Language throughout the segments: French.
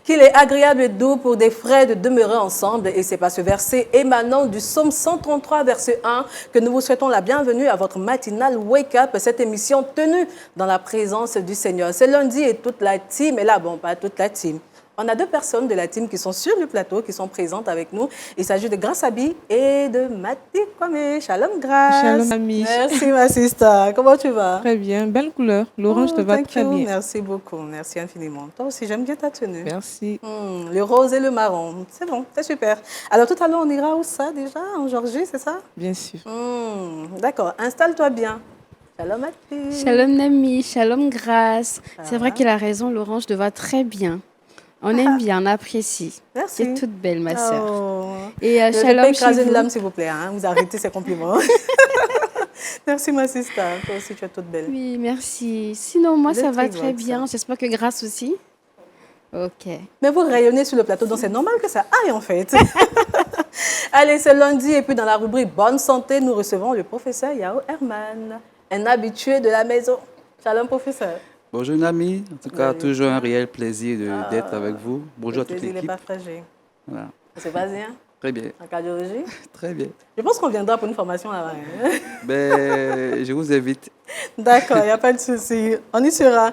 qu'il est agréable et doux pour des frères de demeurer ensemble. Et c'est par ce verset émanant du psaume 133, verset 1, que nous vous souhaitons la bienvenue à votre matinale Wake Up, cette émission tenue dans la présence du Seigneur. C'est lundi et toute la team est là. Bon, pas toute la team. On a 2 personnes de la team qui sont sur le plateau, qui sont présentes avec nous. Il s'agit de Grace Abi et de Mati Kwame. Shalom Grace. Shalom Ami. Merci ma sister. Comment tu vas? Très bien, belle couleur. L'orange te va très bien. Merci beaucoup, merci infiniment. Toi aussi, j'aime bien ta tenue. Merci. Le rose et le marron, c'est bon, c'est super. Alors tout à l'heure, on ira où ça déjà? En Georgie, c'est ça? Bien sûr. D'accord, installe-toi bien. Shalom Mati. Shalom Nami, shalom Grace. C'est vrai qu'il a raison, l'orange te va très bien. On aime bien, on apprécie. Merci. Tu es toute belle, ma sœur. Oh. Et Ne shalom pas écraser chez une vous. lame, s'il vous plaît. Hein. Vous arrêtez ces compliments. Merci, ma sister. Toi aussi, tu es toute belle. Oui, merci. Sinon, moi, Vous ça êtes va très très bonne, bien. ça. J'espère que Grace aussi. Ok. Mais vous rayonnez sur le plateau, donc c'est normal que ça aille, en fait. Allez, c'est lundi. Et puis, dans la rubrique Bonne santé, nous recevons le professeur Yao Herman, un habitué de la maison. Shalom, professeur. Bonjour Nami, en tout cas toujours un réel plaisir d'être avec vous. Bonjour à toute Le plaisir n'est l'équipe. pas fragile. Voilà. Ça se passe bien Très bien, en cardiologie? très bien. Je pense qu'on viendra pour une formation là-bas. Hein. Ben, je vous invite. D'accord, il n'y a pas de souci. On y sera.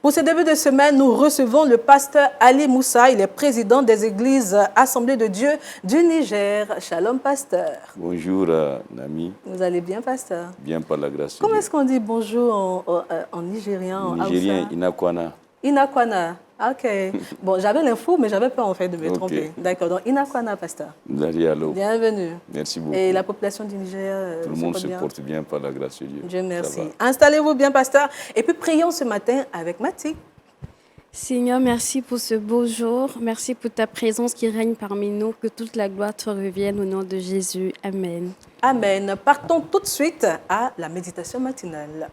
Pour ce début de semaine, nous recevons le pasteur Ali Moussa. Il est président des églises Assemblée de Dieu du Niger. Shalom, pasteur. Bonjour, Nami. Vous allez bien, pasteur? Bien par la grâce de Comment Dieu. est-ce qu'on dit bonjour en nigérien, en Nigérien, Hausa? Inakwana. Inakwana. Ok. Bon, j'avais l'info, mais j'avais peur en fait de me Ok. tromper. D'accord. Donc, Inakwana, pasteur. Darialo. Bienvenue. Merci beaucoup. Et la population du Niger Tout le monde se bien? porte bien par la grâce de Dieu. Dieu Ça merci. va. Installez-vous bien, pasteur. Et puis, prions ce matin avec Mati. Seigneur, merci pour ce beau jour. Merci pour ta présence qui règne parmi nous. Que toute la gloire te revienne au nom de Jésus. Amen. Amen. Partons tout de suite à la méditation matinale.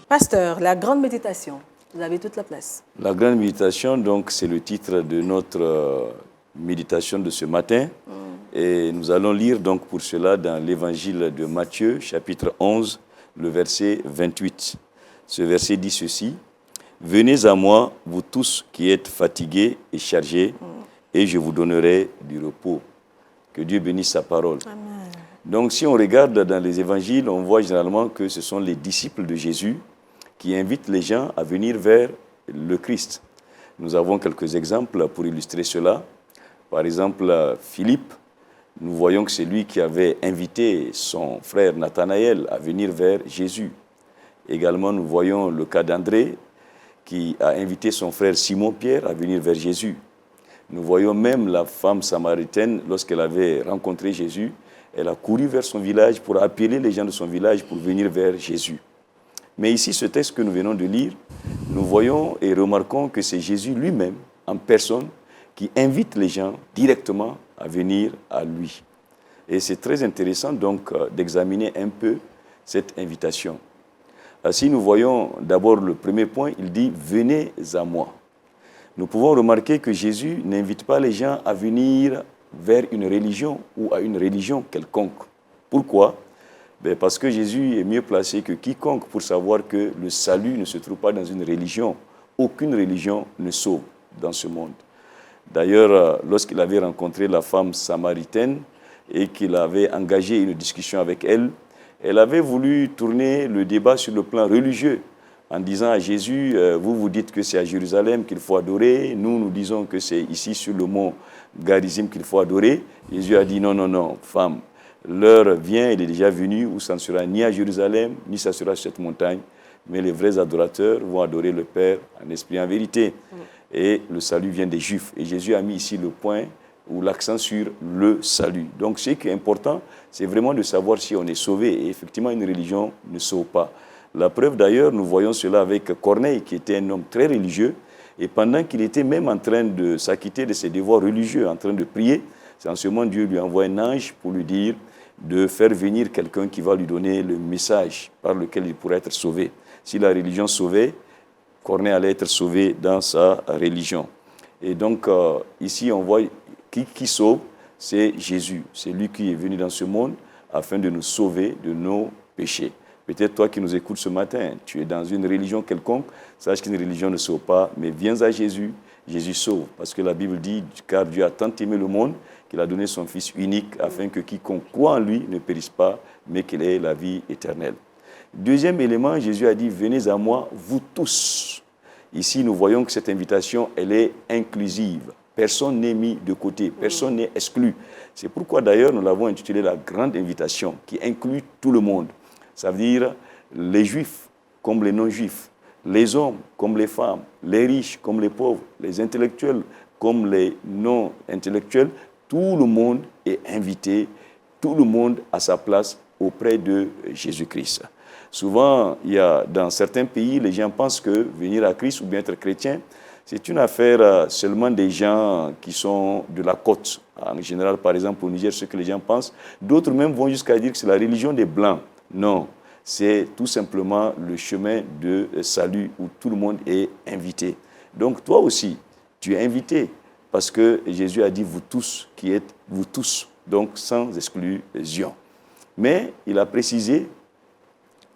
Pasteur, la grande méditation. Vous avez toute la place. La grande méditation, donc, c'est le titre de notre méditation de ce matin. Et nous allons lire donc pour cela dans l'évangile de Matthieu, chapitre 11, le verset 28. Ce verset dit ceci: « Venez à moi, vous tous qui êtes fatigués et chargés, et je vous donnerai du repos. » Que Dieu bénisse sa parole. Amen. Donc, si on regarde dans les évangiles, on voit généralement que ce sont les disciples de Jésus qui invitent les gens à venir vers le Christ. Nous avons quelques exemples pour illustrer cela. Par exemple, Philippe, nous voyons que c'est lui qui avait invité son frère Nathanaël à venir vers Jésus. Également, nous voyons le cas d'André, qui a invité son frère Simon-Pierre à venir vers Jésus. Nous voyons même la femme samaritaine, lorsqu'elle avait rencontré Jésus, elle a couru vers son village pour appeler les gens de son village pour venir vers Jésus. Mais ici, ce texte que nous venons de lire, nous voyons et remarquons que c'est Jésus lui-même, en personne, qui invite les gens directement à venir à lui. Et c'est très intéressant donc d'examiner un peu cette invitation. Si nous voyons d'abord le premier point, il dit « Venez à moi ». Nous pouvons remarquer que Jésus n'invite pas les gens à venir vers une religion ou à une religion quelconque. Pourquoi ? Parce que Jésus est mieux placé que quiconque pour savoir que le salut ne se trouve pas dans une religion. Aucune religion ne sauve dans ce monde. D'ailleurs, lorsqu'il avait rencontré la femme samaritaine et qu'il avait engagé une discussion avec elle, elle avait voulu tourner le débat sur le plan religieux en disant à Jésus, vous dites que c'est à Jérusalem qu'il faut adorer, nous disons que c'est ici sur le mont Garizim qu'il faut adorer. Jésus a dit non, femme, l'heure vient, il est déjà venu où ça ne sera ni à Jérusalem, ni ça sera sur cette montagne, mais les vrais adorateurs vont adorer le Père en esprit et en vérité. Et le salut vient des Juifs. Et Jésus a mis ici le point ou l'accent sur le salut. Donc ce qui est important, c'est vraiment de savoir si on est sauvé. Et effectivement, une religion ne sauve pas. La preuve d'ailleurs, nous voyons cela avec Corneille, qui était un homme très religieux. Et pendant qu'il était même en train de s'acquitter de ses devoirs religieux, en train de prier, c'est en ce moment Dieu lui envoie un ange pour lui dire de faire venir quelqu'un qui va lui donner le message par lequel il pourrait être sauvé. Si la religion sauvait, Corneille allait être sauvé dans sa religion. Et donc, ici, on voit qui sauve, c'est Jésus. C'est lui qui est venu dans ce monde afin de nous sauver de nos péchés. Peut-être toi qui nous écoutes ce matin, tu es dans une religion quelconque, sache qu'une religion ne sauve pas, mais viens à Jésus, Jésus sauve. Parce que la Bible dit, car Dieu a tant aimé le monde qu'il a donné son Fils unique afin que quiconque croit en lui ne périsse pas, mais qu'il ait la vie éternelle. Deuxième élément, Jésus a dit, venez à moi, vous tous. Ici, nous voyons que cette invitation, elle est inclusive. Personne n'est mis de côté, personne n'est exclu. C'est pourquoi d'ailleurs nous l'avons intitulé la grande invitation, qui inclut tout le monde. Ça veut dire les juifs comme les non-juifs, les hommes comme les femmes, les riches comme les pauvres, les intellectuels comme les non-intellectuels. Tout le monde est invité, tout le monde a sa place auprès de Jésus-Christ. Souvent, dans certains pays, les gens pensent que venir à Christ ou bien être chrétien, c'est une affaire seulement des gens qui sont de la côte. En général, par exemple, au Niger, ce que les gens pensent. D'autres même vont jusqu'à dire que c'est la religion des Blancs. Non, c'est tout simplement le chemin de salut où tout le monde est invité. Donc, toi aussi, tu es invité parce que Jésus a dit « vous tous qui êtes vous tous », donc sans exclusion. Mais il a précisé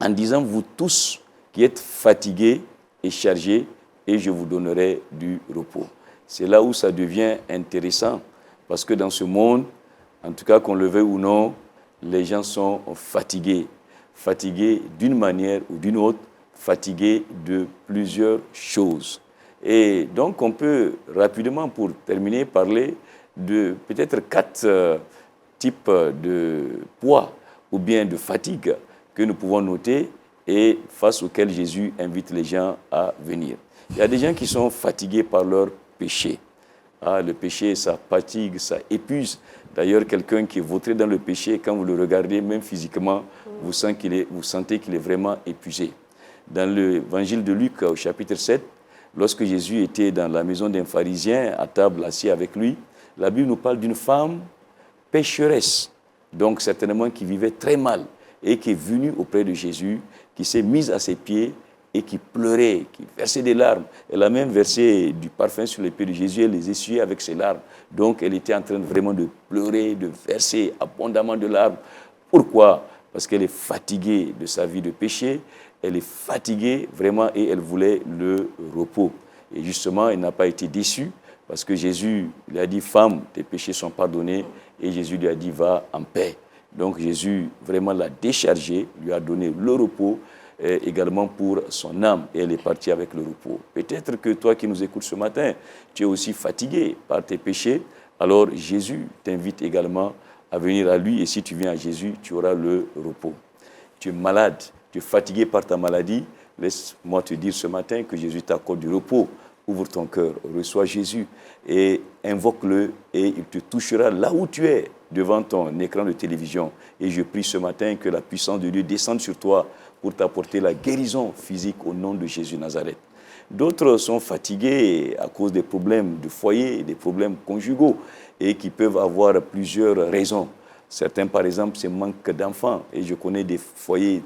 en disant « vous tous qui êtes fatigués et chargés, et je vous donnerai du repos ». C'est là où ça devient intéressant, parce que dans ce monde, en tout cas qu'on le veuille ou non, les gens sont fatigués. Fatigués d'une manière ou d'une autre, fatigués de plusieurs choses. Et donc on peut rapidement, pour terminer, parler de peut-être 4 types de poids ou bien de fatigue que nous pouvons noter et face auxquels Jésus invite les gens à venir. Il y a des gens qui sont fatigués par leur péché. Le péché, ça fatigue, ça épuise. D'ailleurs, quelqu'un qui est vautré dans le péché, quand vous le regardez, même physiquement, vous sentez qu'il est vraiment épuisé. Dans l'évangile de Luc, au chapitre 7, lorsque Jésus était dans la maison d'un pharisien, à table, assis avec lui, la Bible nous parle d'une femme pécheresse, donc certainement qui vivait très mal, et qui est venue auprès de Jésus, qui s'est mise à ses pieds et qui pleurait, qui versait des larmes. Elle a même versé du parfum sur les pieds de Jésus, elle les essuyait avec ses larmes. Donc elle était en train vraiment de pleurer, de verser abondamment de larmes. Pourquoi ? Parce qu'elle est fatiguée de sa vie de péché, elle est fatiguée vraiment et elle voulait le repos. Et justement, elle n'a pas été déçue parce que Jésus lui a dit « Femme, tes péchés sont pardonnés » et Jésus lui a dit « Va en paix ». Donc Jésus vraiment l'a déchargée, lui a donné le repos également pour son âme et elle est partie avec le repos. Peut-être que toi qui nous écoutes ce matin, tu es aussi fatigué par tes péchés, alors Jésus t'invite également à venir à lui et si tu viens à Jésus, tu auras le repos. Tu es malade, tu es fatigué par ta maladie, laisse-moi te dire ce matin que Jésus t'accorde du repos. Ouvre ton cœur, reçois Jésus et invoque-le et il te touchera là où tu es, devant ton écran de télévision. Et je prie ce matin que la puissance de Dieu descende sur toi pour t'apporter la guérison physique au nom de Jésus Nazareth. D'autres sont fatigués à cause des problèmes de foyer, des problèmes conjugaux et qui peuvent avoir plusieurs raisons. Certains, par exemple, c'est manque d'enfants. Et je connais des foyers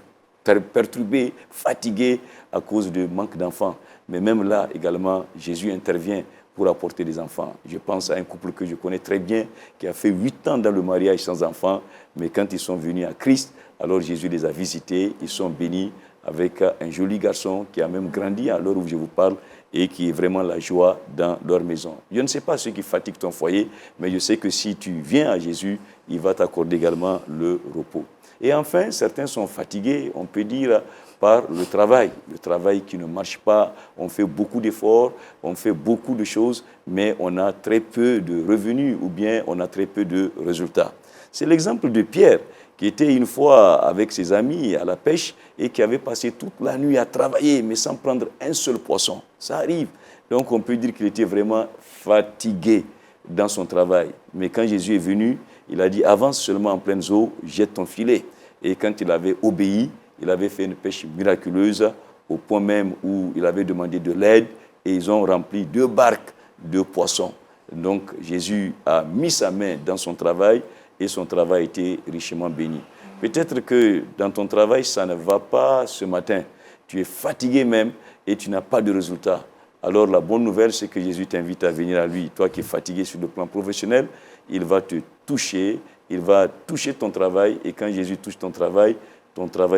perturbés, fatigués à cause de manque d'enfants. Mais même là, également, Jésus intervient pour apporter des enfants. Je pense à un couple que je connais très bien, qui a fait 8 ans dans le mariage sans enfants, mais quand ils sont venus à Christ, alors Jésus les a visités, ils sont bénis avec un joli garçon qui a même grandi à l'heure où je vous parle et qui est vraiment la joie dans leur maison. Je ne sais pas ce qui fatigue ton foyer, mais je sais que si tu viens à Jésus, il va t'accorder également le repos. Et enfin, certains sont fatigués, on peut dire, par le travail qui ne marche pas. On fait beaucoup d'efforts, on fait beaucoup de choses, mais on a très peu de revenus ou bien on a très peu de résultats. C'est l'exemple de Pierre, qui était une fois avec ses amis à la pêche et qui avait passé toute la nuit à travailler, mais sans prendre un seul poisson. Ça arrive. Donc on peut dire qu'il était vraiment fatigué dans son travail. Mais quand Jésus est venu, il a dit « Avance seulement en pleine eau, jette ton filet ». Et quand il avait obéi, il avait fait une pêche miraculeuse au point même où il avait demandé de l'aide et ils ont rempli 2 barques de poissons. Donc Jésus a mis sa main dans son travail et son travail a été richement béni. Peut-être que dans ton travail, ça ne va pas ce matin. Tu es fatigué même et tu n'as pas de résultat. Alors la bonne nouvelle, c'est que Jésus t'invite à venir à lui. Toi qui es fatigué sur le plan professionnel, il va te toucher il va toucher ton travail. Et quand Jésus touche ton travail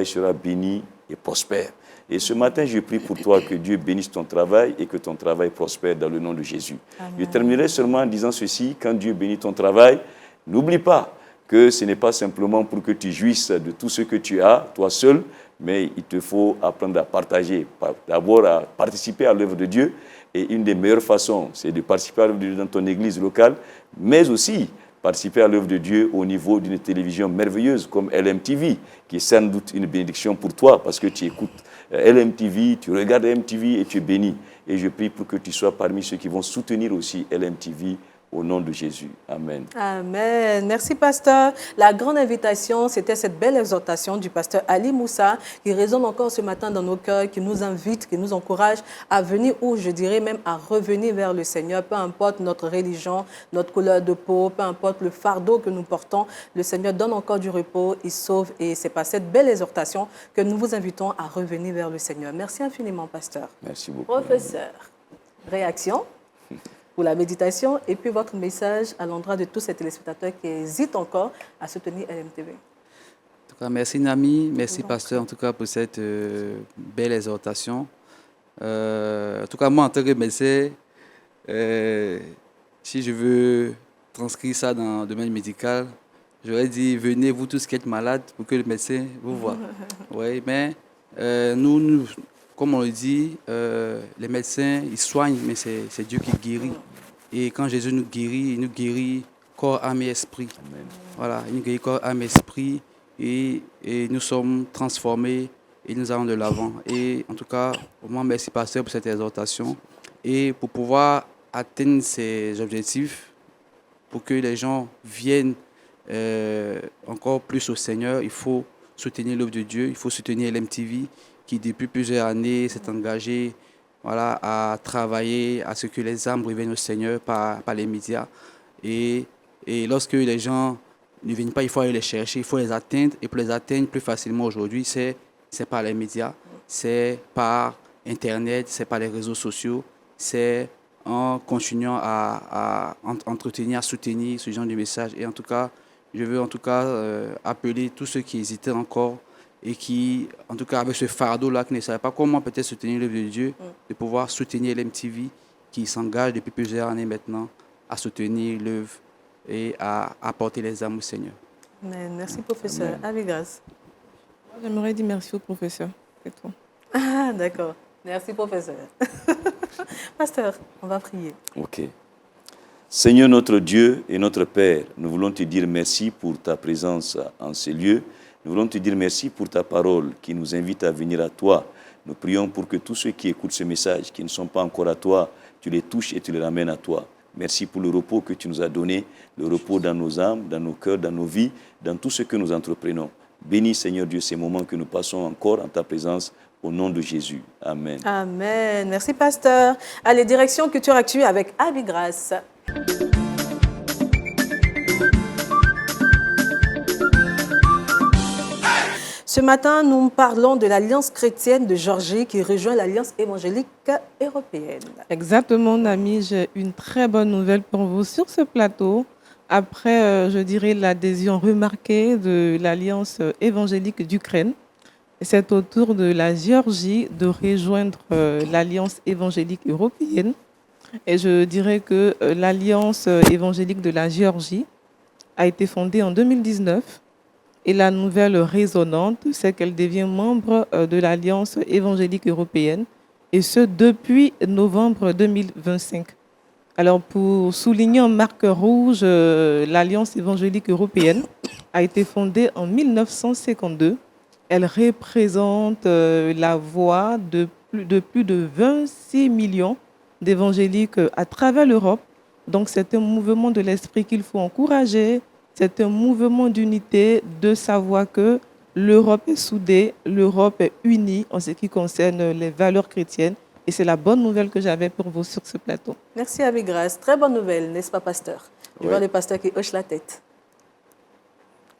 sera béni et prospère. Et ce matin, je prie pour toi que Dieu bénisse ton travail et que ton travail prospère dans le nom de Jésus. Amen. Je terminerai seulement en disant ceci, quand Dieu bénit ton travail, n'oublie pas que ce n'est pas simplement pour que tu jouisses de tout ce que tu as, toi seul, mais il te faut apprendre à partager, d'abord à participer à l'œuvre de Dieu. Et une des meilleures façons, c'est de participer à l'œuvre de Dieu dans ton église locale, mais aussi participer à l'œuvre de Dieu au niveau d'une télévision merveilleuse comme LMTV, qui est sans doute une bénédiction pour toi, parce que tu écoutes LMTV, tu regardes LMTV et tu es béni. Et je prie pour que tu sois parmi ceux qui vont soutenir aussi LMTV au nom de Jésus. Amen. Amen. Merci, pasteur. La grande invitation, c'était cette belle exhortation du pasteur Ali Moussa qui résonne encore ce matin dans nos cœurs, qui nous invite, qui nous encourage à venir, ou je dirais même à revenir vers le Seigneur, peu importe notre religion, notre couleur de peau, peu importe le fardeau que nous portons, le Seigneur donne encore du repos, il sauve, et c'est par cette belle exhortation que nous vous invitons à revenir vers le Seigneur. Merci infiniment, pasteur. Merci beaucoup. Professeur, réaction pour la méditation et puis votre message à l'endroit de tous ces téléspectateurs qui hésitent encore à soutenir LMTV. En tout cas, merci Nami, merci pasteur en tout cas pour cette belle exhortation. En tout cas, moi en tant que médecin, si je veux transcrire ça dans le domaine médical, j'aurais dit venez vous tous qui êtes malades pour que le médecin vous voie. Oui, mais nous, comme on le dit, les médecins, ils soignent, mais c'est Dieu qui guérit. Et quand Jésus nous guérit, il nous guérit corps, âme et esprit. Amen. Voilà, il nous guérit corps, âme et esprit. Et nous sommes transformés et nous allons de l'avant. Et en tout cas, vraiment, merci pasteur pour cette exhortation. Et pour pouvoir atteindre ces objectifs, pour que les gens viennent encore plus au Seigneur, il faut soutenir l'œuvre de Dieu, il faut soutenir LMTV, qui depuis plusieurs années s'est engagé à travailler à ce que les âmes reviennent au Seigneur par les médias. Et lorsque les gens ne viennent pas, il faut aller les chercher, il faut les atteindre. Et pour les atteindre plus facilement aujourd'hui, c'est par les médias, c'est par Internet, c'est par les réseaux sociaux, c'est en continuant à entretenir, à soutenir ce genre de message. Et en tout cas, je veux appeler tous ceux qui hésitaient encore et qui, en tout cas, avec ce fardeau-là, qui ne savaient pas comment peut-être soutenir l'œuvre de Dieu, de pouvoir soutenir l'MTV qui s'engage depuis plusieurs années maintenant à soutenir l'œuvre et à apporter les âmes au Seigneur. Amen. Merci, professeur. Abigrâce. J'aimerais dire merci au professeur. C'est tout. Ah, d'accord. Merci, professeur. Pasteur, on va prier. Ok. Seigneur notre Dieu et notre Père, nous voulons te dire merci pour ta présence en ces lieux. Nous voulons te dire merci pour ta parole qui nous invite à venir à toi. Nous prions pour que tous ceux qui écoutent ce message, qui ne sont pas encore à toi, tu les touches et tu les ramènes à toi. Merci pour le repos que tu nous as donné, le repos dans nos âmes, dans nos cœurs, dans nos vies, dans tout ce que nous entreprenons. Bénis, Seigneur Dieu, ces moments que nous passons encore en ta présence, au nom de Jésus. Amen. Amen. Merci, pasteur. Allez, direction Culture Actu avec Abigrâce. Ce matin, nous parlons de l'Alliance chrétienne de Géorgie qui rejoint l'Alliance évangélique européenne. Exactement, Nami. J'ai une très bonne nouvelle pour vous sur ce plateau. Après, je dirais, l'adhésion remarquée de l'Alliance évangélique d'Ukraine, c'est au tour de la Géorgie de rejoindre l'Alliance évangélique européenne. Et je dirais que l'Alliance évangélique de la Géorgie a été fondée en 2019. Et la nouvelle résonnante, c'est qu'elle devient membre de l'Alliance évangélique européenne, et ce depuis novembre 2025. Alors, pour souligner en marque rouge, l'Alliance évangélique européenne a été fondée en 1952. Elle représente la voix de plus de 26 millions d'évangéliques à travers l'Europe. Donc, c'est un mouvement de l'esprit qu'il faut encourager. C'est un mouvement d'unité, de savoir que l'Europe est soudée, l'Europe est unie en ce qui concerne les valeurs chrétiennes. Et c'est la bonne nouvelle que j'avais pour vous sur ce plateau. Merci, Abigrâce. Très bonne nouvelle, n'est-ce pas, pasteur? Je vois le pasteur qui hoche la tête.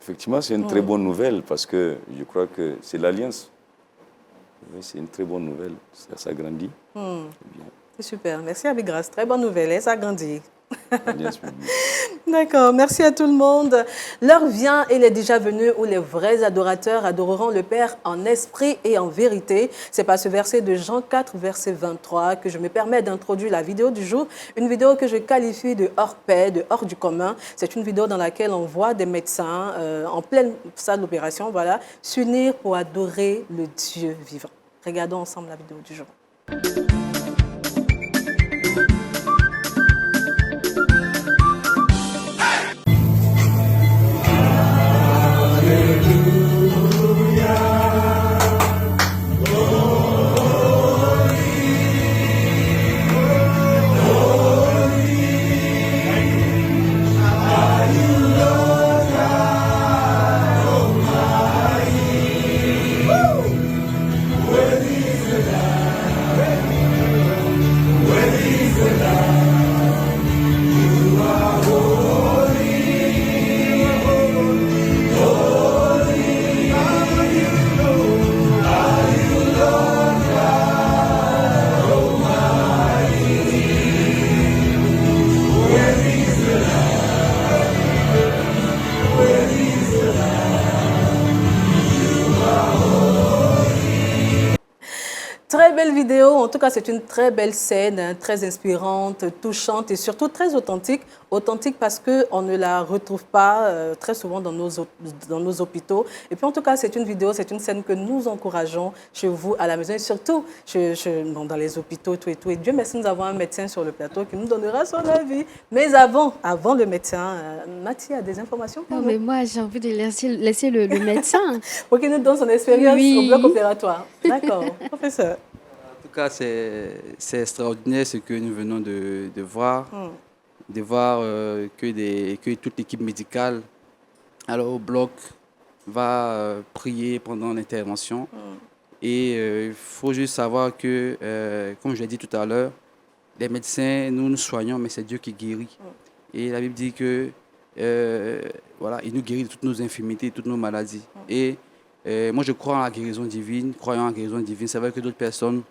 Effectivement, c'est une très bonne nouvelle parce que je crois que c'est l'Alliance. Oui, c'est une très bonne nouvelle. Ça s'agrandit. C'est super. Merci, Abigrâce. Très bonne nouvelle. Elle s'agrandit. D'accord, merci à tout le monde. L'heure vient, elle est déjà venue où les vrais adorateurs adoreront le Père en esprit et en vérité. C'est par ce verset de Jean 4, verset 23, que je me permets d'introduire la vidéo du jour. Une vidéo que je qualifie de hors pair, de hors du commun. C'est une vidéo dans laquelle on voit des médecins en pleine salle d'opération, voilà, s'unir pour adorer le Dieu vivant. Regardons ensemble la vidéo du jour. Très belle vidéo, en tout cas c'est une très belle scène, hein, très inspirante, touchante et surtout très authentique. Authentique parce qu'on ne la retrouve pas très souvent dans nos hôpitaux. Et puis en tout cas c'est une vidéo, c'est une scène que nous encourageons chez vous à la maison et surtout bon, dans les hôpitaux tout et tout. Et Dieu merci, nous avons un médecin sur le plateau qui nous donnera son avis. Mais avant le médecin, Mathie a des informations pour Non, nous. mais moi, j'ai envie de laisser le médecin. Pour qu'il nous donne son expérience Oui. au bloc opératoire. D'accord, professeur. En tout cas, c'est extraordinaire ce que nous venons de voir. De voir que toute l'équipe médicale, alors au bloc, va prier pendant l'intervention. Et il faut juste savoir que, comme je l'ai dit tout à l'heure, les médecins, nous soignons, mais c'est Dieu qui guérit. Et la Bible dit que, voilà, il nous guérit de toutes nos infirmités, de toutes nos maladies. Et moi, je crois en la guérison divine, croyant en la guérison divine. C'est vrai que d'autres personnes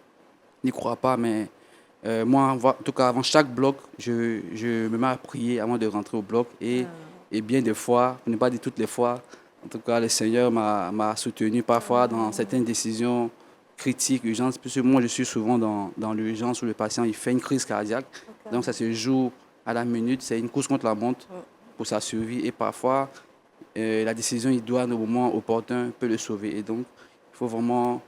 n'y croient pas, mais moi, en tout cas, avant chaque bloc, je me mets à prier avant de rentrer au bloc. Et bien des fois, pour ne pas dire toutes les fois, en tout cas, le Seigneur m'a soutenu parfois dans certaines décisions critiques, urgentes. Puisque moi, je suis souvent dans l'urgence où le patient il fait une crise cardiaque. Donc, ça se joue à la minute. C'est une course contre la montre pour sa survie. Et parfois, la décision idoine au moment opportun peut le sauver. Et donc, il faut vraiment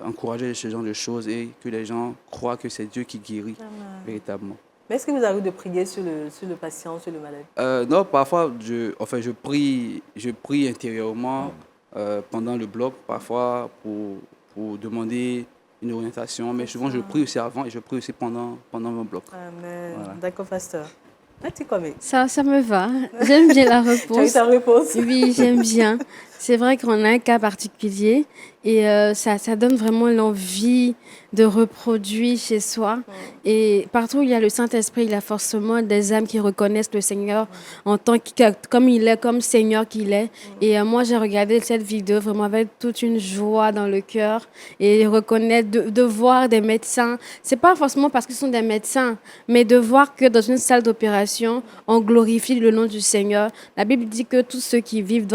encourager ce genre de choses et que les gens croient que c'est Dieu qui guérit véritablement. Mais est-ce que vous arrivez de prier sur le patient, sur le malade? Non, parfois, je prie intérieurement pendant le bloc, parfois pour demander une orientation, mais souvent je prie aussi avant et je prie aussi pendant mon bloc. Amen. Voilà. D'accord, pasteur. Mathie Kwame. Ça me va. J'aime bien la Tu as eu réponse. ta réponse? Oui, j'aime bien. C'est vrai qu'on a un cas particulier et ça donne vraiment l'envie de reproduire chez soi. Et partout où il y a le Saint-Esprit, il y a forcément des âmes qui reconnaissent le Seigneur en tant comme il est, comme Seigneur qu'il est. Et moi, j'ai regardé cette vidéo vraiment avec toute une joie dans le cœur et reconnaître, de voir des médecins. C'est pas forcément parce qu'ils sont des médecins, mais de voir que dans une salle d'opération, on glorifie le nom du Seigneur. La Bible dit que tous ceux qui vivent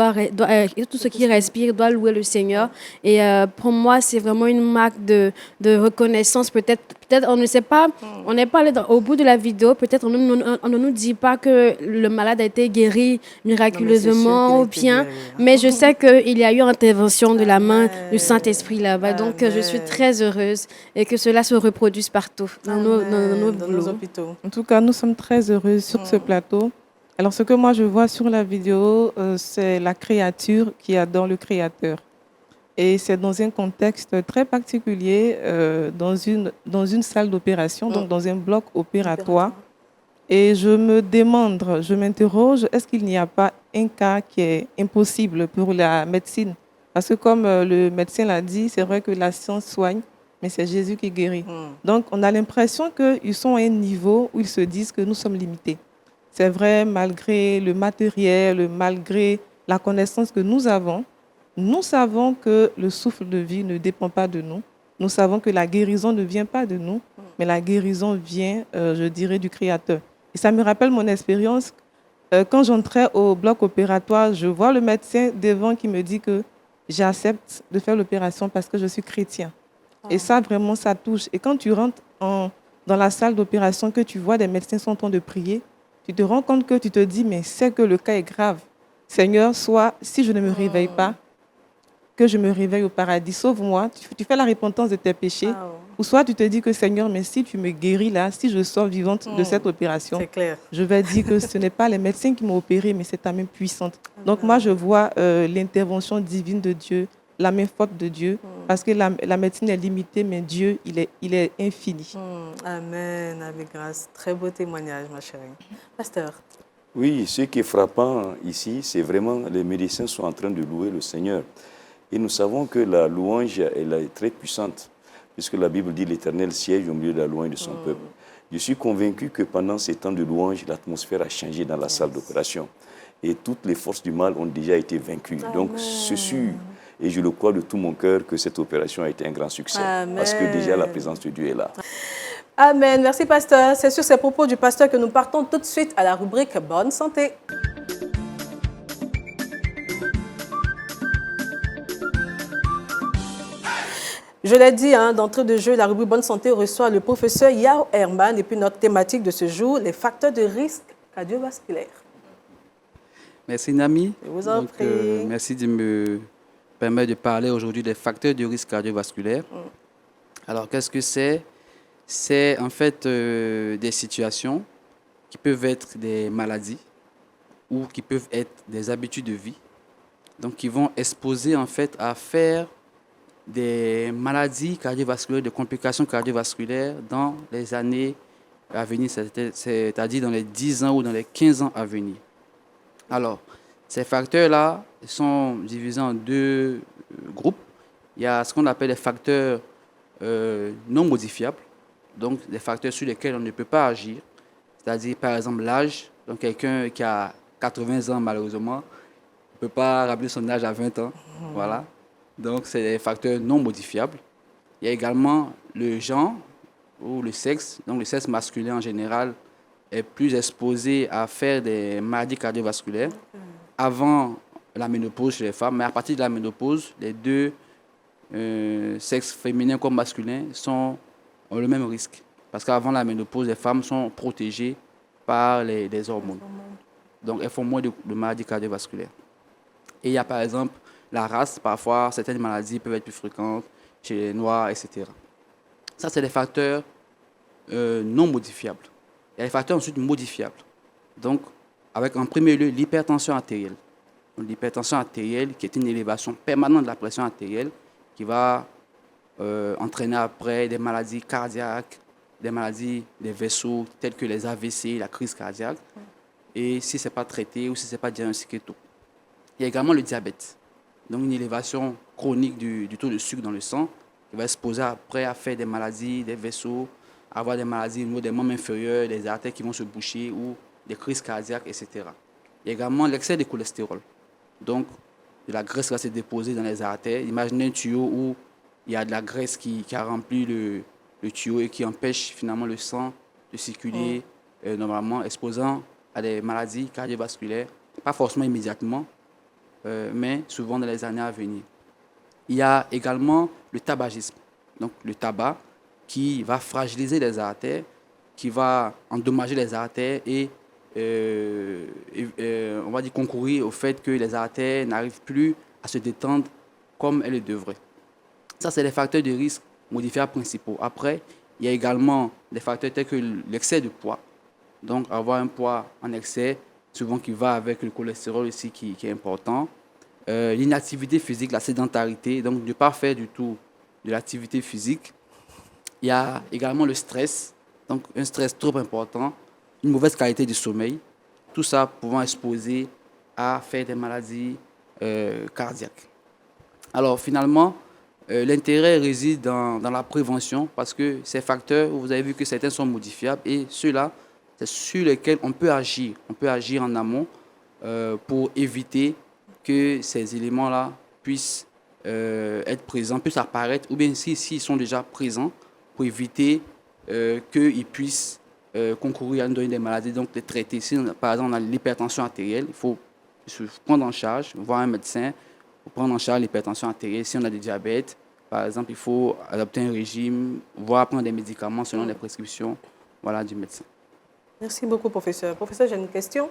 tous ceux qui respirent doivent louer le Seigneur. Et pour moi, c'est vraiment une marque de reconnaissance. Peut-être on ne sait pas, on n'est pas allé au bout de la vidéo, peut-être on ne nous dit pas que le malade a été guéri miraculeusement ou bien, mais je sais qu'il y a eu intervention de la main du Saint-Esprit là-bas. Donc, je suis très heureuse et que cela se reproduise partout dans nos hôpitaux. En tout cas, nous sommes très heureux sur ce plateau. Alors, ce que moi je vois sur la vidéo, c'est la créature qui adore le Créateur. Et c'est dans un contexte très particulier, dans une salle d'opération, donc dans un bloc opératoire. Et je me demande, je m'interroge, est-ce qu'il n'y a pas un cas qui est impossible pour la médecine? Parce que comme le médecin l'a dit, c'est vrai que la science soigne, mais c'est Jésus qui guérit. Donc, on a l'impression qu'ils sont à un niveau où ils se disent que nous sommes limités. C'est vrai, malgré le matériel, malgré la connaissance que nous avons, nous savons que le souffle de vie ne dépend pas de nous. Nous savons que la guérison ne vient pas de nous, mais la guérison vient, je dirais, du Créateur. Et ça me rappelle mon expérience quand j'entrais au bloc opératoire, je vois le médecin devant qui me dit que j'accepte de faire l'opération parce que je suis chrétien. Et ça, vraiment, ça touche. Et quand tu rentres dans la salle d'opération, que tu vois des médecins sont en train de prier, tu te rends compte que tu te dis, mais c'est que le cas est grave. Seigneur, soit, si je ne me réveille pas, que je me réveille au paradis, sauve-moi. Tu fais la repentance de tes péchés. Ou soit tu te dis que Seigneur, mais si tu me guéris là, si je sors vivante de cette opération, C'est clair. je vais dire que ce n'est pas les médecins qui m'ont opéré, mais c'est ta main puissante. Donc moi, je vois l'intervention divine de Dieu, la main forte de Dieu, parce que la médecine est limitée, mais Dieu, il est infini. Amen, avec grâce. Très beau témoignage, ma chérie. Pasteur. Oui, ce qui est frappant ici, c'est vraiment les médecins sont en train de louer le Seigneur. Et nous savons que la louange, elle est très puissante, puisque la Bible dit l'Éternel siège au milieu de la louange de son peuple. Je suis convaincu que pendant ces temps de louange, l'atmosphère a changé dans la salle d'opération. Et toutes les forces du mal ont déjà été vaincues. Donc, c'est sûr, et je le crois de tout mon cœur, que cette opération a été un grand succès. Parce que déjà, la présence de Dieu est là. Amen. Merci, pasteur. C'est sur ces propos du pasteur que nous partons tout de suite à la rubrique Bonne santé. Je l'ai dit, d'entrée de jeu, la rubrique Bonne santé reçoit le professeur Yao Herman. Et puis notre thématique de ce jour, les facteurs de risque cardiovasculaire. Merci Nami. Je vous en prie. Merci de me permettre de parler aujourd'hui des facteurs de risque cardiovasculaire. Alors, qu'est-ce que c'est? C'est en fait des situations qui peuvent être des maladies ou qui peuvent être des habitudes de vie, donc qui vont exposer en fait à faire des maladies cardiovasculaires, des complications cardiovasculaires dans les années à venir, c'est-à-dire dans les 10 ans ou dans les 15 ans à venir. Alors, ces facteurs-là sont divisés en deux groupes. Il y a ce qu'on appelle les facteurs non modifiables, donc des facteurs sur lesquels on ne peut pas agir, c'est-à-dire par exemple l'âge. Donc quelqu'un qui a 80 ans malheureusement ne peut pas rappeler son âge à 20 ans. Voilà. Donc c'est des facteurs non modifiables. Il y a également le genre ou le sexe. Donc le sexe masculin en général est plus exposé à faire des maladies cardiovasculaires avant la ménopause chez les femmes, mais à partir de la ménopause, les deux sexes féminins comme masculins ont le même risque. Parce qu'avant la ménopause, les femmes sont protégées par les hormones. Donc, elles font moins de maladies cardiovasculaires. Et il y a par exemple la race. Parfois, certaines maladies peuvent être plus fréquentes chez les Noirs, etc. Ça, c'est des facteurs non modifiables. Il y a les facteurs ensuite modifiables. Donc, avec en premier lieu l'hypertension artérielle. L'hypertension artérielle, qui est une élévation permanente de la pression artérielle, qui va entraîner après des maladies cardiaques, des maladies des vaisseaux telles que les AVC, la crise cardiaque, et si ce n'est pas traité ou si ce n'est pas diagnostiqué tôt. Il y a également le diabète, donc une élévation chronique du taux de sucre dans le sang, qui va exposer après à faire des maladies des vaisseaux, avoir des maladies au niveau des membres inférieurs, des artères qui vont se boucher ou des crises cardiaques, etc. Il y a également l'excès de cholestérol, donc de la graisse qui va se déposer dans les artères. Imaginez un tuyau où il y a de la graisse qui a rempli le tuyau et qui empêche finalement le sang de circuler normalement, exposant à des maladies cardiovasculaires, pas forcément immédiatement, mais souvent dans les années à venir. Il y a également le tabagisme, donc le tabac qui va fragiliser les artères, qui va endommager les artères et on va dire concourir au fait que les artères n'arrivent plus à se détendre comme elles le devraient. Ça, c'est les facteurs de risque modifiables principaux. Après, il y a également des facteurs tels que l'excès de poids. Donc, avoir un poids en excès, souvent qui va avec le cholestérol aussi qui est important. L'inactivité physique, la sédentarité, donc ne pas faire du tout de l'activité physique. Il y a également le stress, donc un stress trop important, une mauvaise qualité du sommeil, tout ça pouvant exposer à faire des maladies cardiaques. Alors finalement, l'intérêt réside dans la prévention parce que ces facteurs, vous avez vu que certains sont modifiables et ceux-là, c'est sur lesquels on peut agir. On peut agir en amont pour éviter que ces éléments-là puissent être présents, puissent apparaître, ou bien s'ils sont déjà présents, pour éviter qu'ils puissent concourir à nous donner des maladies, donc les traiter. Si, par exemple, on a l'hypertension artérielle, il faut se prendre en charge, voir un médecin pour prendre en charge l'hypertension artérielle. Si on a du diabète, par exemple, il faut adopter un régime, voire prendre des médicaments selon les prescriptions, voilà, du médecin. Merci beaucoup, professeur. Professeur, j'ai une question.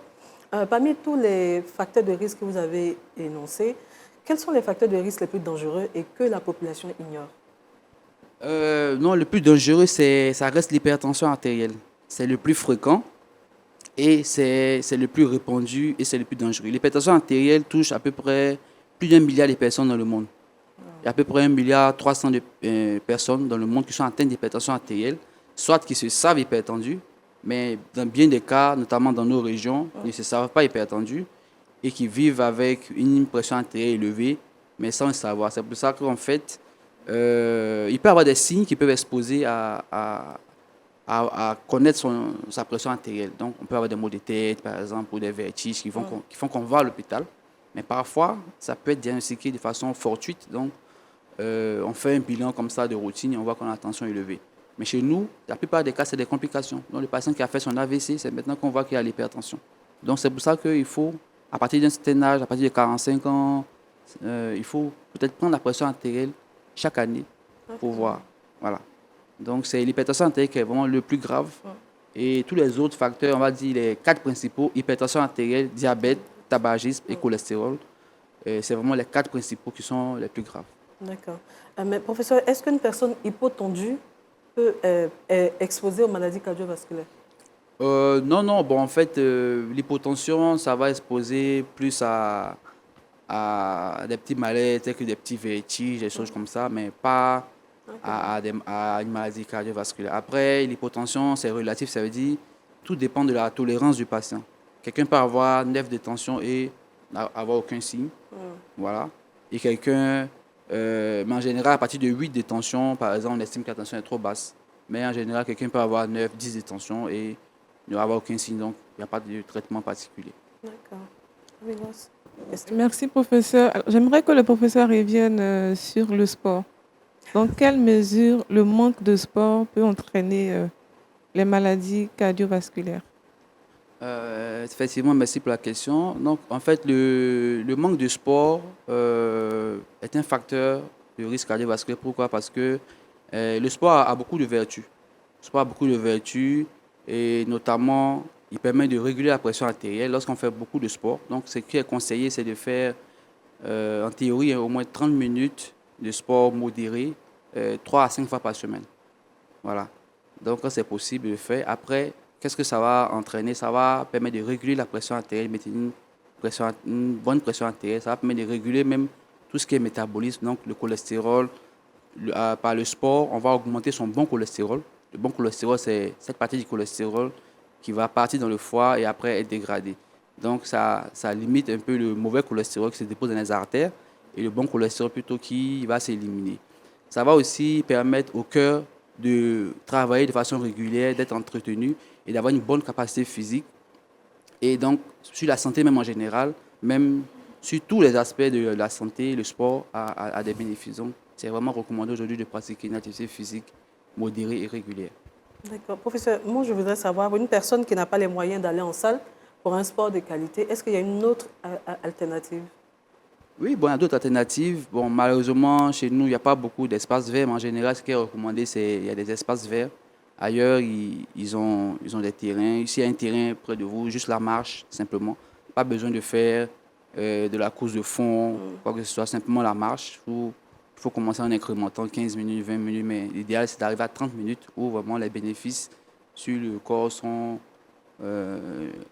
Parmi tous les facteurs de risque que vous avez énoncés, quels sont les facteurs de risque les plus dangereux et que la population ignore? Non, le plus dangereux, ça reste l'hypertension artérielle. C'est le plus fréquent et c'est le plus répandu et c'est le plus dangereux. L'hypertension artérielle touche à peu près plus d'1 milliard de personnes dans le monde. Il y a à peu près 1,3 milliard de personnes dans le monde qui sont atteintes d'hypertension artérielle, soit qui se savent hypertendus, mais dans bien des cas, notamment dans nos régions, ils ne se savent pas hypertendus et qui vivent avec une pression artérielle élevée, mais sans le savoir. C'est pour ça qu'en fait, il peut y avoir des signes qui peuvent exposer à connaître sa pression artérielle. Donc, on peut avoir des maux de tête, par exemple, ou des vertiges qui font qu'on va à l'hôpital. Mais parfois, ça peut être diagnostiqué de façon fortuite. Donc, on fait un bilan comme ça de routine et on voit qu'on a la tension élevée. Mais chez nous, la plupart des cas, c'est des complications. Donc, le patient qui a fait son AVC, c'est maintenant qu'on voit qu'il a l'hypertension. Donc, c'est pour ça qu'il faut, à partir d'un certain âge, à partir de 45 ans, il faut peut-être prendre la pression artérielle chaque année pour voir. Voilà. Donc, c'est l'hypertension artérielle qui est vraiment le plus grave. Et tous les autres facteurs, on va dire les 4 principaux, hypertension artérielle, diabète, tabagisme et cholestérol, c'est vraiment les 4 principaux qui sont les plus graves. D'accord. Mais professeur, est-ce qu'une personne hypotendue peut être exposée aux maladies cardiovasculaires? Non. Bon, en fait, l'hypotension, ça va exposer plus à des petits malaises, tels que des petits vertiges, des choses comme ça, mais pas à une maladie cardiovasculaire. Après, l'hypotension, c'est relatif, ça veut dire tout dépend de la tolérance du patient. Quelqu'un peut avoir 9 de tension et n'avoir aucun signe. Voilà. Et quelqu'un, mais en général, à partir de 8 de tension, par exemple, on estime que la tension est trop basse. Mais en général, quelqu'un peut avoir 9, 10 de tension et ne avoir aucun signe. Donc, il n'y a pas de traitement particulier. D'accord. Oui, Merci, professeur. Alors, j'aimerais que le professeur revienne sur le sport. Dans quelle mesure le manque de sport peut entraîner les maladies cardiovasculaires? Effectivement, merci pour la question. Donc, en fait, le manque de sport est un facteur de risque cardiovasculaire. Pourquoi? Parce que le sport a beaucoup de vertus. Le sport a beaucoup de vertus et notamment, il permet de réguler la pression artérielle lorsqu'on fait beaucoup de sport. Donc, ce qui est conseillé, c'est de faire, en théorie, au moins 30 minutes de sport modéré, 3 à 5 fois par semaine. Voilà. Donc, quand c'est possible de le faire. Après, qu'est-ce que ça va entraîner? Ça va permettre de réguler la pression artérielle, maintenir une bonne pression artérielle. Ça va permettre de réguler même tout ce qui est métabolisme, donc le cholestérol. Par le sport, on va augmenter son bon cholestérol. Le bon cholestérol, c'est cette partie du cholestérol qui va partir dans le foie et après être dégradée. Donc, ça limite un peu le mauvais cholestérol qui se dépose dans les artères et le bon cholestérol plutôt qui va s'éliminer. Ça va aussi permettre au cœur de travailler de façon régulière, d'être entretenu et d'avoir une bonne capacité physique. Et donc, sur la santé même en général, même sur tous les aspects de la santé, le sport a des bénéfices. Donc, c'est vraiment recommandé aujourd'hui de pratiquer une activité physique modérée et régulière. D'accord. Professeur, moi je voudrais savoir, une personne qui n'a pas les moyens d'aller en salle pour un sport de qualité, est-ce qu'il y a une autre alternative? Oui, bon, il y a d'autres alternatives. Bon, malheureusement, chez nous, il n'y a pas beaucoup d'espaces verts, mais en général, ce qui est recommandé, c'est qu'il y a des espaces verts. Ailleurs, ils ont des terrains. Ici, il y a un terrain près de vous, juste la marche, simplement. Pas besoin de faire de la course de fond, quoi que ce soit, simplement la marche. Il faut commencer en incrémentant 15 minutes, 20 minutes, mais l'idéal, c'est d'arriver à 30 minutes où vraiment les bénéfices sur le corps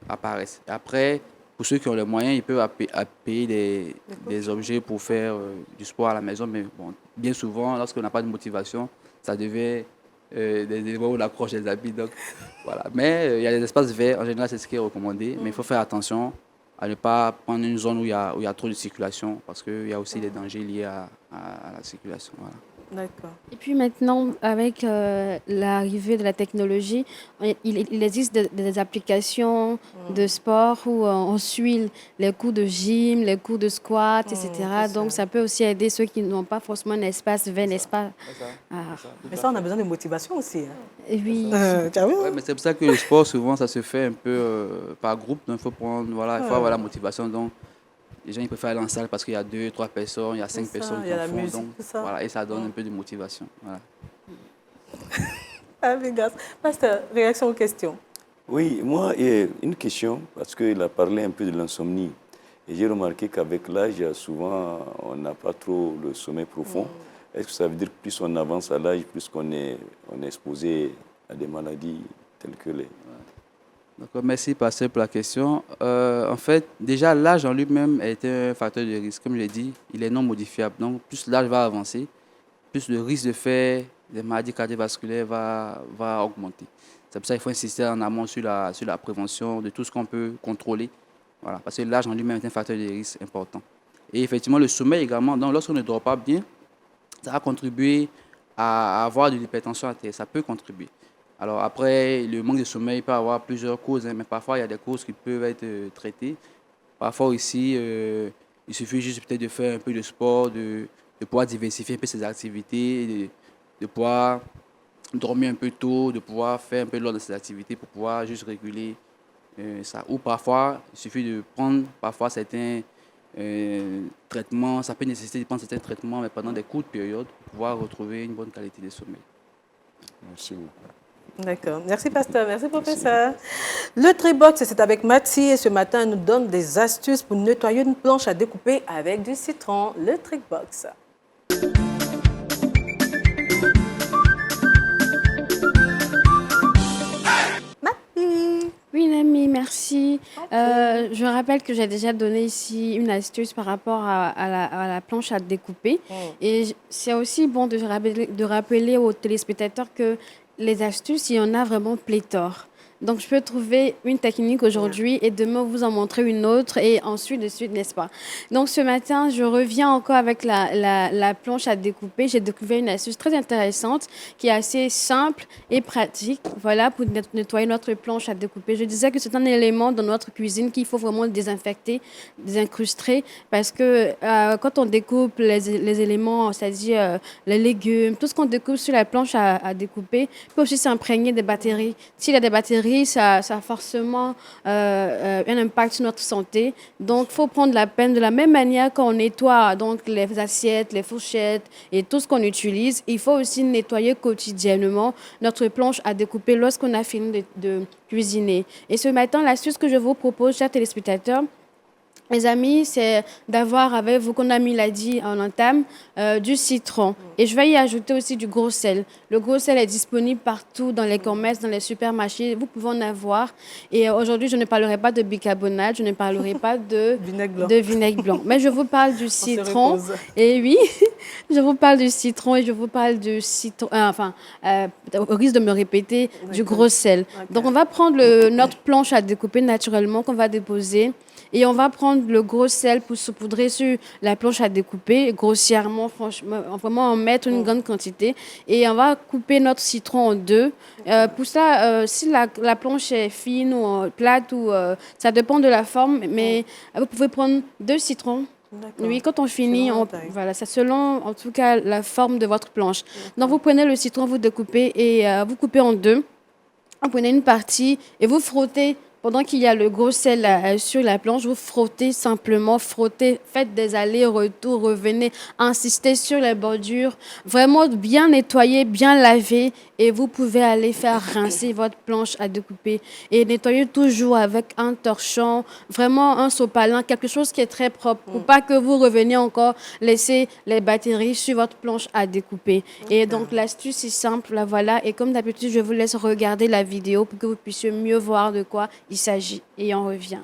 apparaissent. Après, pour ceux qui ont les moyens, ils peuvent payer des objets pour faire du sport à la maison, mais bon, bien souvent, lorsqu'on n'a pas de motivation, ça devient des éléments où on accroche les habits. Donc, voilà. Mais il y a des espaces verts, en général, c'est ce qui est recommandé, mais il faut faire attention à ne pas prendre une zone où il y a trop de circulation, parce qu'il y a aussi des dangers liés à la circulation. Voilà. D'accord. Et puis maintenant, avec l'arrivée de la technologie, il existe des applications de sport où on suit les cours de gym, les cours de squat, etc. C'est Donc ça. ça peut aussi aider ceux qui n'ont pas forcément un espace vert, n'est-ce pas? C'est ça, Ah, c'est ça, tout Mais à ça, on a fait. besoin de motivation aussi. Hein. et oui. Tu as vu? Ouais, mais c'est pour ça que le sport, souvent, ça se fait un peu par groupe. Donc, il faut prendre, voilà, il faut avoir la motivation. Donc, les gens, ils préfèrent aller en salle parce qu'il y a deux, trois personnes, il y a C'est cinq ça, personnes il qui y a en la font. musique, Donc, tout ça. voilà, et ça donne un peu de motivation. Voilà. Ah, Vegas. Pasteur, réaction aux questions. Oui, moi, une question, parce qu'il a parlé un peu de l'insomnie. Et j'ai remarqué qu'avec l'âge, souvent, on n'a pas trop le sommeil profond. Est-ce que ça veut dire que plus on avance à l'âge, plus on est exposé à des maladies telles que les... Donc, merci, Pasteur, pour la question. En fait, déjà, l'âge en lui-même est un facteur de risque. Comme je l'ai dit, il est non modifiable. Donc, plus l'âge va avancer, plus le risque de faire des maladies cardiovasculaires va augmenter. C'est pour ça qu'il faut insister en amont sur la prévention de tout ce qu'on peut contrôler. Voilà, parce que l'âge en lui-même est un facteur de risque important. Et effectivement, le sommeil également, donc lorsqu'on ne dort pas bien, ça va contribuer à avoir de l'hypertension artérielle. Ça peut contribuer. Alors après, le manque de sommeil peut avoir plusieurs causes, hein, mais parfois il y a des causes qui peuvent être traitées. Parfois aussi, il suffit juste peut-être de faire un peu de sport, de pouvoir diversifier un peu ses activités, de pouvoir dormir un peu tôt, de pouvoir faire un peu l'ordre de ses activités pour pouvoir juste réguler ça. Ou parfois, il suffit de prendre parfois certains traitements, ça peut nécessiter de prendre certains traitements, mais pendant des courtes périodes, pour pouvoir retrouver une bonne qualité de sommeil. Merci beaucoup. D'accord. Merci, pasteur. Merci, professeur. Le Tribox, c'est avec Mathie. Et ce matin, elle nous donne des astuces pour nettoyer une planche à découper avec du citron. Le Tribox. Mathie. Oui, Nami, merci. Je rappelle que j'ai déjà donné ici une astuce par rapport à la planche à découper. Et c'est aussi bon de rappeler aux téléspectateurs que les astuces, il y en a vraiment pléthore. Donc, je peux trouver une technique aujourd'hui et demain vous en montrer une autre et ensuite de suite, n'est-ce pas? Donc, ce matin, je reviens encore avec la planche à découper. J'ai découvert une astuce très intéressante qui est assez simple et pratique, voilà, pour nettoyer notre planche à découper. Je disais que c'est un élément dans notre cuisine qu'il faut vraiment désinfecter, désincruster, parce que quand on découpe les éléments, c'est-à-dire les légumes, tout ce qu'on découpe sur la planche à découper, peut aussi s'imprégner des bactéries. S'il y a des bactéries, ça a forcément un impact sur notre santé. Donc, il faut prendre la peine de la même manière qu'on nettoie donc, les assiettes, les fourchettes et tout ce qu'on utilise. Il faut aussi nettoyer quotidiennement notre planche à découper lorsqu'on a fini de cuisiner. Et ce matin, l'astuce que je vous propose, chers téléspectateurs, les amis, c'est d'avoir avec vous, comme Ami l'a dit en entame, du citron. Et je vais y ajouter aussi du gros sel. Le gros sel est disponible partout dans les commerces, dans les supermarchés. Vous pouvez en avoir. Et aujourd'hui, je ne parlerai pas de bicarbonate, je ne parlerai pas Vinaigre blanc. de vinaigre blanc. Mais je vous parle du On se citron. repose. Et oui, je vous parle du citron et je vous parle du citron. Au risque de me répéter, du gros sel. Donc, on va prendre notre planche à découper naturellement qu'on va déposer. Et on va prendre le gros sel pour saupoudrer sur la planche à découper, grossièrement, franchement, vraiment en mettre une grande quantité. Et on va couper notre citron en deux. Pour ça, si la planche est fine ou plate, ça dépend de la forme, mais vous pouvez prendre 2 citrons. Oui, quand on finit, Selon la taille. voilà, c'est selon en tout cas la forme de votre planche. Donc vous prenez le citron, vous découpez et vous coupez en deux. Vous prenez une partie et vous frottez. Pendant qu'il y a le gros sel sur la planche, vous frottez simplement, frottez, faites des allers-retours, revenez, insistez sur les bordures, vraiment bien nettoyer, bien laver et vous pouvez aller faire rincer votre planche à découper et nettoyer toujours avec un torchon, vraiment un sopalin, quelque chose qui est très propre pour pas que vous reveniez encore laisser les bactéries sur votre planche à découper. Et donc l'astuce est simple, la voilà. Et comme d'habitude, je vous laisse regarder la vidéo pour que vous puissiez mieux voir de quoi il s'agit. Et on revient.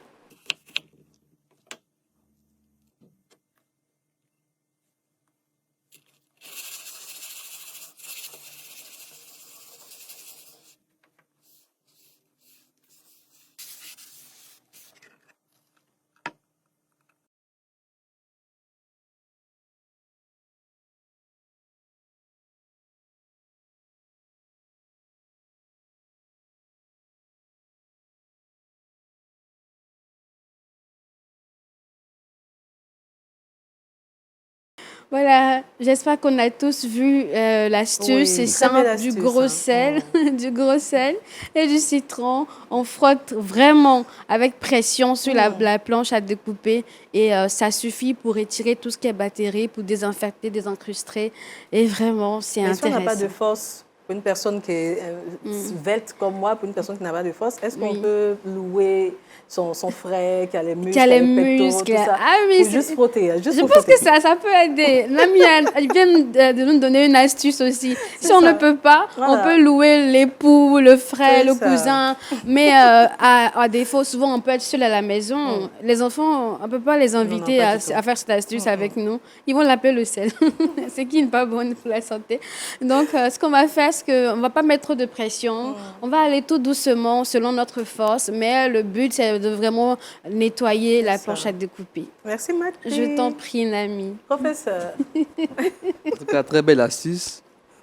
Voilà, j'espère qu'on a tous vu l'astuce. Oui, C'est très simple, belle du astuce, gros hein. sel, du gros sel et du citron. On frotte vraiment avec pression sur la planche à découper et ça suffit pour retirer tout ce qui est bactéries, pour désinfecter, désencruster. Et vraiment, c'est Mais si on n'a pas de intéressant. force, pour une personne qui est svelte comme moi, pour une personne qui n'a pas de force, est-ce qu'on Oui. peut louer son frère qui a les muscles, Qui a les pectoraux, muscles. tout ça, Ah oui, pour juste frotter, hein, juste je pour pense frotter. que ça peut aider. L'ami, elle vient de nous donner une astuce aussi. Si on ça. ne peut pas, Voilà. on peut louer l'époux, le frère, C'est le ça. cousin. Mais à défaut, souvent, on peut être seul à la maison. Les enfants, on ne peut pas les inviter pas du tout. à faire cette astuce avec nous. Ils vont l'appeler le sel. C'est qui n'est pas bon pour la santé. Donc, ce qu'on va faire, c'est qu'on ne va pas mettre trop de pression. On va aller tout doucement, selon notre force. Mais le but, c'est de vraiment nettoyer la ça. planche à découper. Merci, Mathilde. Je t'en prie, Nami. Professeur. En tout cas, très belle astuce.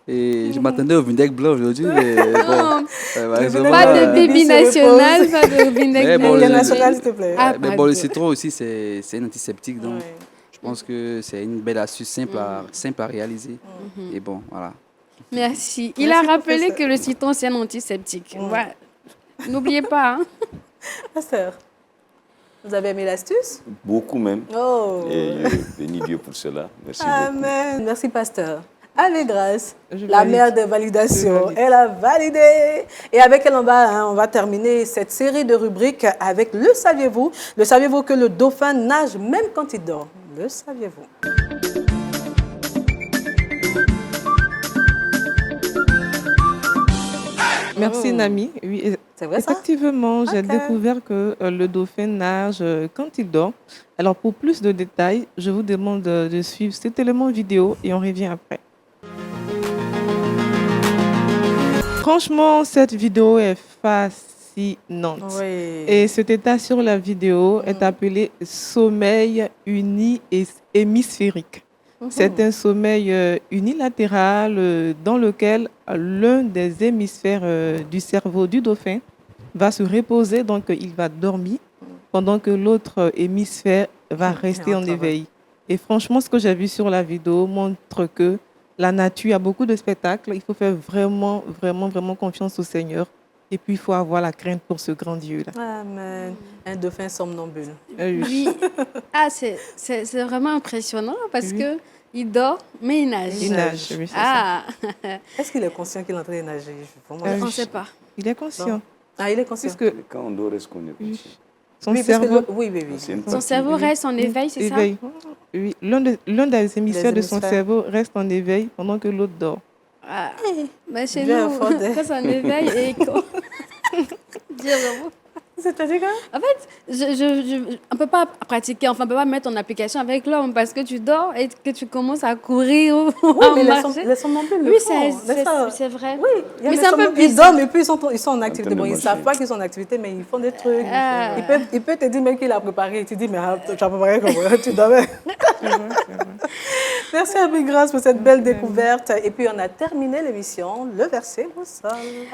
Et je m'attendais au vinaigre blanc aujourd'hui, mais bon. Malheureusement, Pas de Bibi baby se national, repose. pas de vinaigre Mais bon, International, s'il te plaît. Ah, mais bon, pardon. le citron aussi, c'est un antiseptique, donc Ouais. je pense que c'est une belle astuce simple à réaliser. Et bon, voilà. Merci. Il Merci, a rappelé professeur. que le citron, c'est un antiseptique. Voilà. N'oubliez pas. Hein. Pasteur, vous avez aimé l'astuce? Beaucoup même. Oh. Et je bénis Dieu pour cela. Merci beaucoup. Amen. Merci, pasteur. Avec grâce, Je la valide. mère des Je validations, valide. elle a validé. Et avec elle, on va terminer cette série de rubriques avec le saviez-vous. Le saviez-vous que le dauphin nage même quand il dort? Le saviez-vous? Merci, Nami. Oui, C'est vrai ça? effectivement, j'ai Ok. découvert que le dauphin nage quand il dort. Alors, pour plus de détails, je vous demande de suivre cet élément vidéo et on revient après. Franchement, cette vidéo est fascinante. Oui. Et cet état sur la vidéo est appelé sommeil uni et hémisphérique. C'est un sommeil unilatéral dans lequel l'un des hémisphères du cerveau du dauphin va se reposer, donc il va dormir, pendant que l'autre hémisphère va rester en travail. éveil. Et franchement, ce que j'ai vu sur la vidéo montre que la nature a beaucoup de spectacles. Il faut faire vraiment, vraiment, vraiment confiance au Seigneur. Et puis, il faut avoir la crainte pour ce grand Dieu-là. Amen. Un dauphin somnambule. Oui. Oui. Ah, c'est vraiment impressionnant parce Oui. que il dort, mais il nage. Il nage, oui, c'est ça. Ah, Est-ce qu'il est conscient qu'il est en train de nager? Vraiment, Ah oui. on ne sait pas. Il est conscient. Ah, il est conscient. Puisque Quand on dort, est-ce qu'on est conscient? son Oui, parce que cerveau oui, oui, oui. C'est une Son partie. cerveau reste en éveil, c'est ça? éveille. Oui, l'un des hémisphères de son hémisphères. cerveau reste en éveil pendant que l'autre dort. Ah. Ben, chez Dieu a nous, fondé. quand ça en éveille et quand... Dire vraiment. C'est-à-dire quoi? En fait, on ne peut pas pratiquer, enfin, on ne peut pas mettre en application avec l'homme parce que tu dors et que tu commences à courir ou Oui, à mais marcher. les somnambules le Oui, font, n'est-ce pas? c'est vrai. Oui, il y a Mais les c'est un peu somnambules, ils bizarre. dorment et puis ils sont en activité. train de Bon, ils ne marcher. savent pas qu'ils sont en activité, mais ils font des trucs. Ah. Il peut te dire même qu'il a préparé. Tu dis, mais tu as préparé comment? Tu dormais. C'est vrai, c'est vrai. Merci à Big Grâce pour cette belle découverte. Et puis, on a terminé l'émission. Le verset boussole.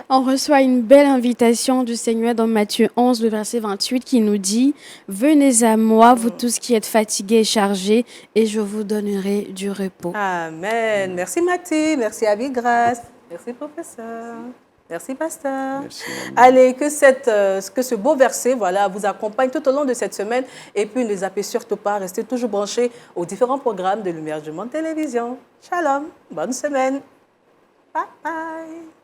On reçoit une belle invitation du Seigneur dans Matthieu 11, le verset 28, qui nous dit « Venez à moi, vous tous qui êtes fatigués et chargés, et je vous donnerai du repos. Amen. Merci, Mathie. Merci à Big Grâce. Merci, professeur. Merci, pasteur. Merci, Nami. Allez, que ce beau verset vous accompagne tout au long de cette semaine. Et puis, ne zappez surtout pas, restez toujours branchés aux différents programmes de Lumière du Monde Télévision. Shalom, bonne semaine. Bye bye.